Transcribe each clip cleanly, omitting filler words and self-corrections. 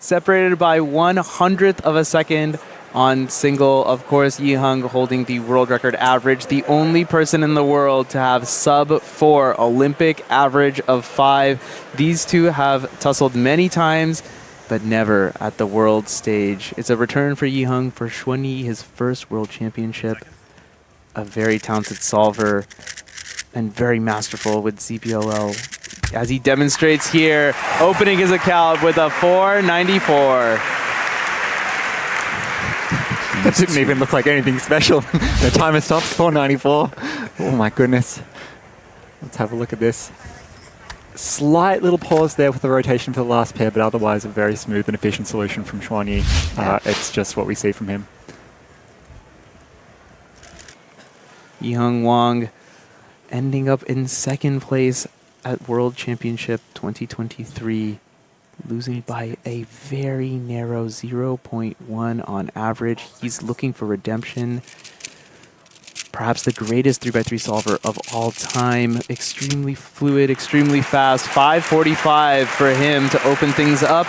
separated by 1/100th of a second on single. Of course, Yiheng holding the world record average, the only person in the world to have sub-4 Olympic average of 5. These two have tussled many times, but never at the world stage. It's a return for Yiheng for Xuanyi, his first world championship. A very talented solver and very masterful with ZBLL, as he demonstrates here, opening his account with a 494. That didn't even look like anything special. The timer stops, 494. Oh my goodness. Let's have a look at this. Slight little pause there with the rotation for the last pair, but otherwise a very smooth and efficient solution from Xuanyi. It's just what we see from him. Yiheng Wang ending up in second place at World Championship 2023. Losing by a very narrow 0.1 on average. He's looking for redemption. Perhaps the greatest 3x3 solver of all time. Extremely fluid, extremely fast. 5:45 for him to open things up.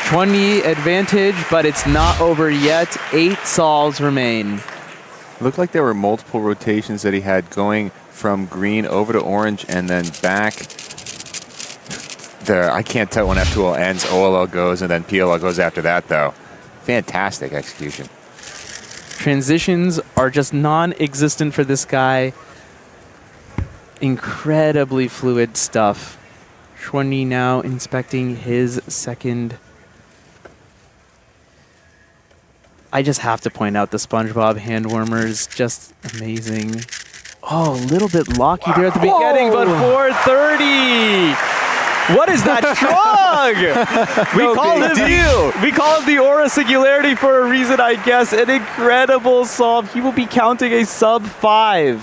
Xuanyi advantage, but it's not over yet. 8 solves remain. Looked like there were multiple rotations that he had going from green over to orange and then back. There, I can't tell when F2L ends, OLL goes, and then PLL goes after that, though. Fantastic execution. Transitions are just non-existent for this guy. Incredibly fluid stuff. Xuanyi now inspecting his second. I just have to point out the SpongeBob hand warmers, just amazing. Oh, a little bit locky there at the beginning, but 430! What is that shrug? We call it the aura singularity for a reason, I guess. An incredible solve. He will be counting a sub-5.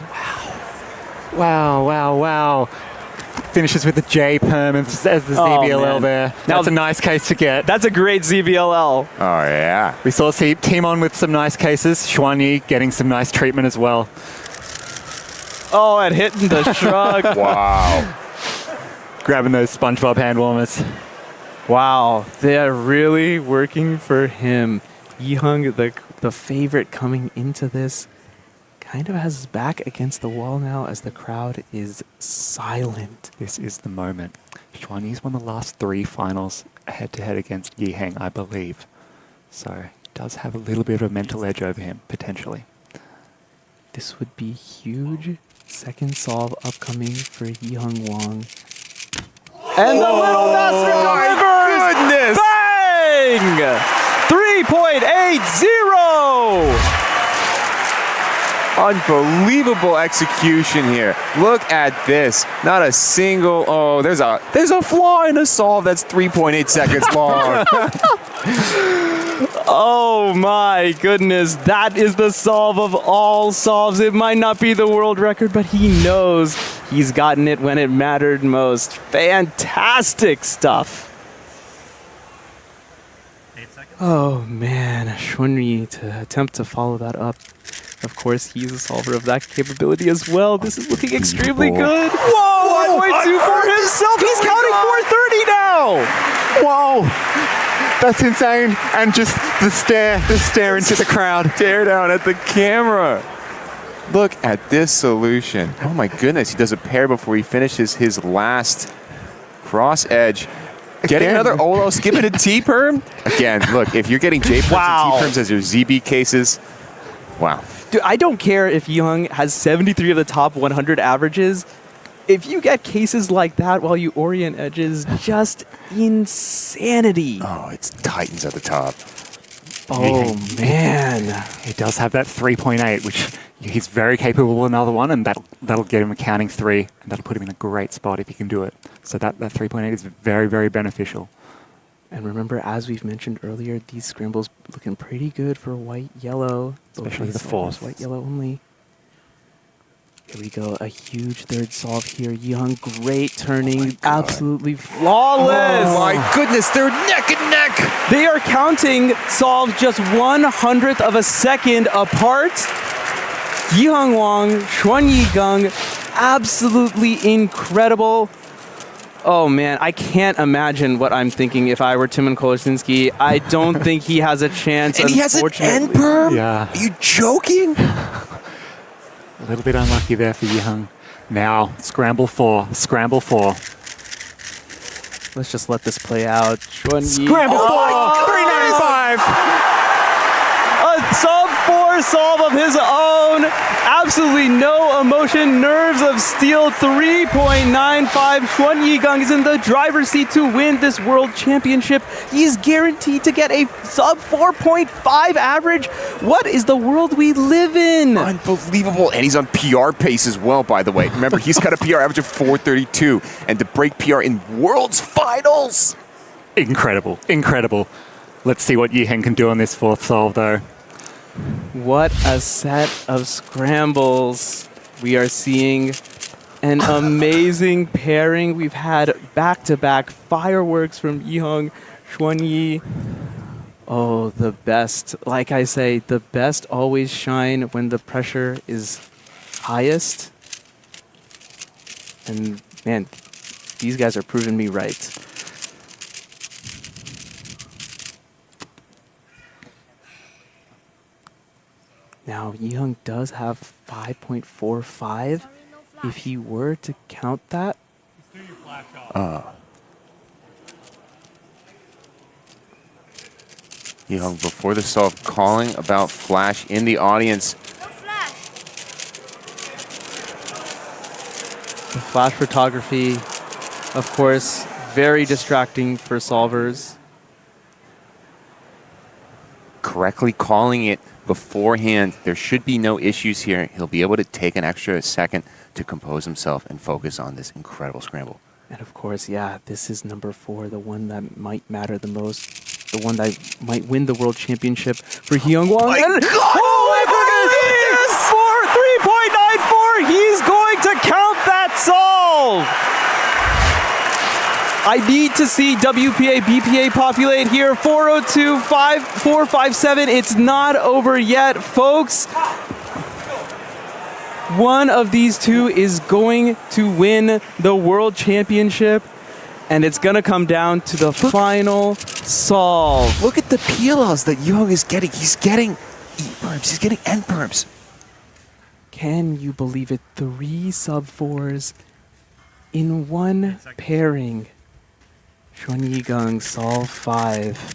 Wow, wow, wow. Finishes with the J perm as the ZBLL there. That's a nice case to get. That's a great ZBLL. Oh, yeah. We saw Team On with some nice cases. Xuanyi getting some nice treatment as well. Oh, and hitting the shrug. Wow. Grabbing those SpongeBob hand warmers. Wow, they are really working for him. Yiheng, the favorite coming into this, kind of has his back against the wall now as the crowd is silent. This is the moment. Xuanyi's won the last 3 finals head-to-head against Yiheng, I believe. So he does have a little bit of a mental edge over him, potentially. This would be huge. Second solve upcoming for Yiheng Wang. And the little master delivers! Goodness! Bang! 3.80! Unbelievable execution here. Look at this. Not a single. Oh, there's a flaw in a solve that's 3.8 seconds long. Oh my goodness, that is the solve of all solves. It might not be the world record, but he knows he's gotten it when it mattered most. Fantastic stuff. 8 seconds. Oh man, Xuanyi to attempt to follow that up. Of course, he's a solver of that capability as well. This is looking extremely good. Whoa, 1.2 for himself. He's counting 430 now. Whoa! That's insane. And just the stare into the crowd. Stare down at the camera. Look at this solution. Oh my goodness, he does a pair before he finishes his last cross edge. Getting another Olo, skipping a T-perm. Again, look, if you're getting J-perms and T-perms as your ZB cases, wow. Dude, I don't care if Yiheng has 73 of the top 100 averages. If you get cases like that while you orient edges, just insanity. Oh, it's Titans at the top. Oh, man. He does have that 3.8, which he's very capable of another one, and that'll get him a counting 3, and that'll put him in a great spot if he can do it. So that 3.8 is very, very beneficial. And remember, as we've mentioned earlier, these scrambles looking pretty good for white-yellow. Especially the fourth. White-yellow only. Here we go, a huge third solve here. Yiheng, great turning, absolutely flawless. Oh my goodness, they're neck and neck. They are counting solves just 1/100th of a second apart. Yiheng Wang, Xuanyi Geng, absolutely incredible. Oh man, I can't imagine what I'm thinking if I were Timon Kolosinski. I don't think he has a chance. And he has an end unfortunately. perm? Yeah. Are you joking? A little bit unlucky there for Yiheng. Now, scramble 4. Scramble 4. Let's just let this play out. Xuanyi. Scramble 4! my 395! A sub-4 solve of his own. Absolutely no emotion. Nerves of steel. 3.95. Xuanyi Geng is in the driver's seat to win this world championship. He's guaranteed to get a sub 4.5 average. What is the world we live in? Unbelievable. And he's on PR pace as well, by the way. Remember, he's got a PR average of 432. And to break PR in World's Finals. Incredible. Incredible. Let's see what Yiheng can do on this 4th solve, though. What a set of scrambles. We are seeing an amazing pairing. We've had back-to-back fireworks from Yiheng, Xuanyi. Oh, the best. Like I say, the best always shine when the pressure is highest. And man, these guys are proving me right. Now, Yiheng does have 5.45. If he were to count that, Yiheng, before the solve, calling about flash in the audience. the flash photography, of course, very distracting for solvers. Correctly calling it beforehand. There should be no issues here. He'll be able to take an extra second to compose himself and focus on this incredible scramble. And of course, yeah, this is number 4, the one that might matter the most, the one that might win the world championship for Yiheng Wang. My And- God! oh my goodness! 3.94, he's going to count that solve! I need to see WPA, BPA populate here. 402, 457. It's not over yet, folks. One of these two is going to win the world championship, and it's going to come down to the final solve. Look at the PLLs that Yiheng is getting. He's getting E-perms. He's getting N-perms. Can you believe it? 3 sub-4s in one pairing. Xuanyi Geng, solve 5.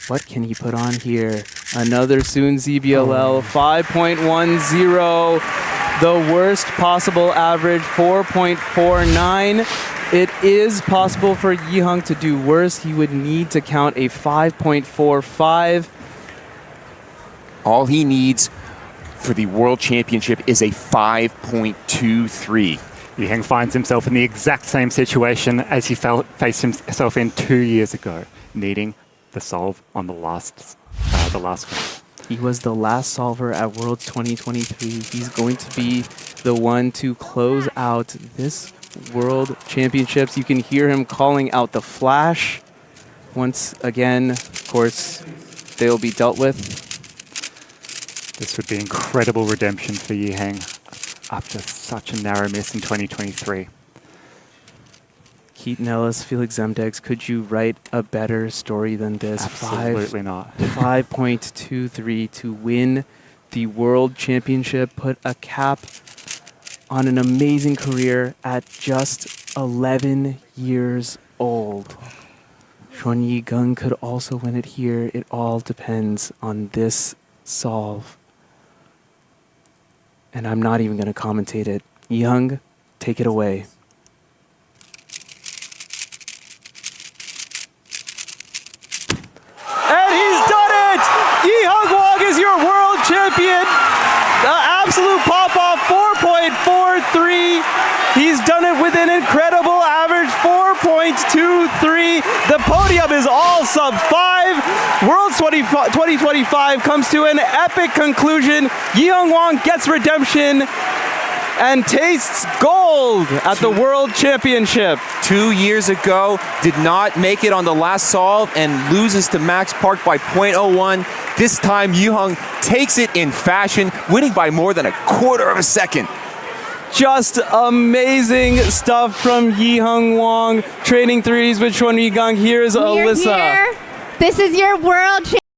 What can he put on here? Another Soon ZBLL, 5.10. The worst possible average, 4.49. It is possible for Yiheng to do worse. He would need to count a 5.45. All he needs for the World Championship is a 5.23. Yiheng finds himself in the exact same situation as he faced himself in 2 years ago, needing the solve on the last round. He was the last solver at Worlds 2023. He's going to be the one to close out this World Championships. You can hear him calling out the flash. Once again, of course, they'll be dealt with. This would be incredible redemption for Yiheng after such a narrow miss in 2023. Keaton Ellis, Felix Zemdegs, could you write a better story than this? Absolutely not. 5.23 to win the World Championship, put a cap on an amazing career at just 11 years old. Xuanyi Geng could also win it here. It all depends on this solve. And I'm not even going to commentate it. Yiheng, take it away. And he's done it! Yiheng Wang is your world champion. The absolute pop-off, 4.43. He's done it with an incredible average, 4.23. The podium is all sub 5. Worlds 2025 comes to an epic conclusion. Yiheng Wang gets redemption and tastes gold at the World Championship. 2 years ago, did not make it on the last solve and loses to Max Park by 0.01. This time, Yiheng takes it in fashion, winning by more than a quarter of a second. Just amazing stuff from Yiheng Wang. Trading threes with Xuanyi Geng. Here's We're Alyssa. here. This is your world